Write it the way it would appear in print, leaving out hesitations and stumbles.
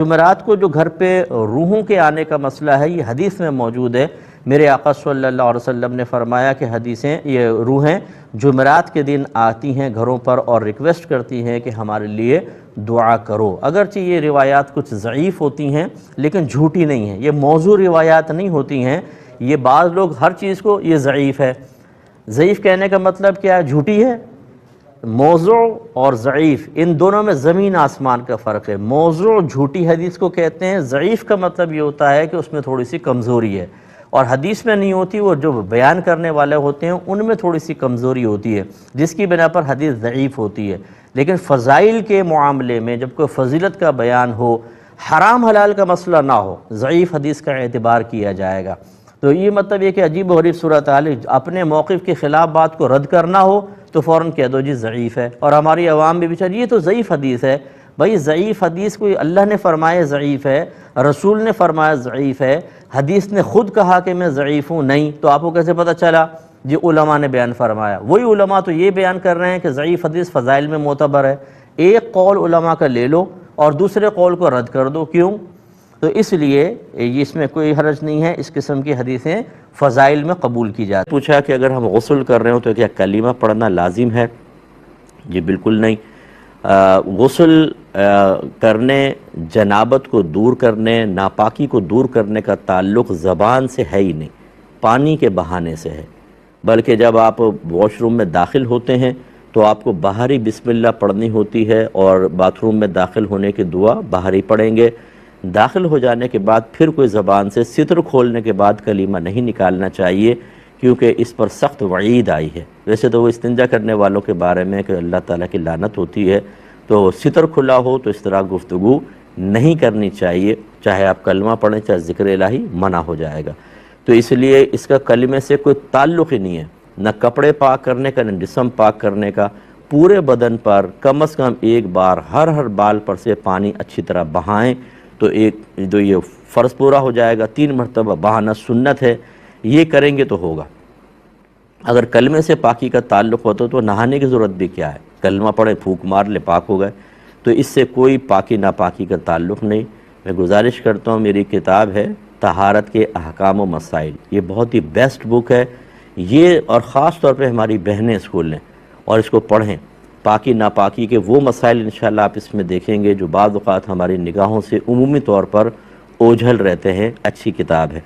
جمعرات کو جو گھر پہ روحوں کے آنے کا مسئلہ ہے یہ حدیث میں موجود ہے۔ میرے آقا صلی اللہ علیہ وسلم نے فرمایا کہ یہ روحیں جمعرات کے دن آتی ہیں گھروں پر اور ریکویسٹ کرتی ہیں کہ ہمارے لیے دعا کرو۔ اگرچہ یہ روایات کچھ ضعیف ہوتی ہیں لیکن جھوٹی نہیں ہیں، یہ موضوع روایات نہیں ہوتی ہیں۔ یہ بعض لوگ ہر چیز کو یہ ضعیف ہے، ضعیف کہنے کا مطلب کیا ہے؟ جھوٹی ہے۔ موضوع اور ضعیف ان دونوں میں زمین آسمان کا فرق ہے۔ موضوع جھوٹی حدیث کو کہتے ہیں، ضعیف کا مطلب یہ ہوتا ہے کہ اس میں تھوڑی سی کمزوری ہے، اور حدیث میں نہیں ہوتی، وہ جو بیان کرنے والے ہوتے ہیں ان میں تھوڑی سی کمزوری ہوتی ہے جس کی بنا پر حدیث ضعیف ہوتی ہے۔ لیکن فضائل کے معاملے میں جب کوئی فضیلت کا بیان ہو، حرام حلال کا مسئلہ نہ ہو، ضعیف حدیث کا اعتبار کیا جائے گا۔ تو یہ مطلب یہ کہ عجیب و غریب صورتحال اپنے موقف کے خلاف بات کو رد کرنا ہو تو فوراً کہہ دو جی ضعیف ہے، اور ہماری عوام بھی بیچاری یہ تو ضعیف حدیث ہے۔ بھائی ضعیف حدیث کوئی اللہ نے فرمایا ضعیف ہے، رسول نے فرمایا ضعیف ہے، حدیث نے خود کہا کہ میں ضعیف ہوں نہیں، تو آپ کو کیسے پتہ چلا؟ جی علماء نے بیان فرمایا۔ وہی علماء تو یہ بیان کر رہے ہیں کہ ضعیف حدیث فضائل میں معتبر ہے۔ ایک قول علماء کا لے لو اور دوسرے قول کو رد کر دو، کیوں؟ تو اس لیے اس میں کوئی حرج نہیں ہے، اس قسم کی حدیثیں فضائل میں قبول کی جاتی ہیں۔ پوچھا کہ اگر ہم غسل کر رہے ہوں تو کیا کلمہ پڑھنا لازم ہے؟ جی بالکل نہیں۔ غسل کرنے، جنابت کو دور کرنے، ناپاکی کو دور کرنے کا تعلق زبان سے ہے ہی نہیں، پانی کے بہانے سے ہے۔ بلکہ جب آپ واش روم میں داخل ہوتے ہیں تو آپ کو باہری بسم اللہ پڑھنی ہوتی ہے، اور باتھ روم میں داخل ہونے کی دعا باہری پڑھیں گے۔ داخل ہو جانے کے بعد پھر کوئی زبان سے ستر کھولنے کے بعد کلمہ نہیں نکالنا چاہیے، کیونکہ اس پر سخت وعید آئی ہے۔ ویسے تو وہ استنجا کرنے والوں کے بارے میں کہ اللہ تعالیٰ کی لعنت ہوتی ہے، تو ستر کھلا ہو تو اس طرح گفتگو نہیں کرنی چاہیے، چاہے آپ کلمہ پڑھیں چاہے ذکر الہی، منع ہو جائے گا۔ تو اس لیے اس کا کلمے سے کوئی تعلق ہی نہیں ہے، نہ کپڑے پاک کرنے کا نہ جسم پاک کرنے کا۔ پورے بدن پر کم از کم ایک بار ہر بال پر سے پانی اچھی طرح بہائیں تو یہ فرض پورا ہو جائے گا۔ 3 مرتبہ بہانا سنت ہے، یہ کریں گے تو ہوگا۔ اگر کلمے سے پاکی کا تعلق ہوتا تو نہانے کی ضرورت بھی کیا ہے؟ کلمہ پڑھے، پھونک مار لے، پاک ہو گئے۔ تو اس سے کوئی پاکی ناپاکی کا تعلق نہیں۔ میں گزارش کرتا ہوں، میری کتاب ہے طہارت کے احکام و مسائل، یہ بہت ہی بیسٹ بک ہے یہ، اور خاص طور پہ ہماری بہنیں اس کو لیں اور اس کو پڑھیں۔ پاکی ناپاکی کے وہ مسائل انشاءاللہ آپ اس میں دیکھیں گے جو بعض اوقات ہماری نگاہوں سے عمومی طور پر اوجھل رہتے ہیں۔ اچھی کتاب ہے۔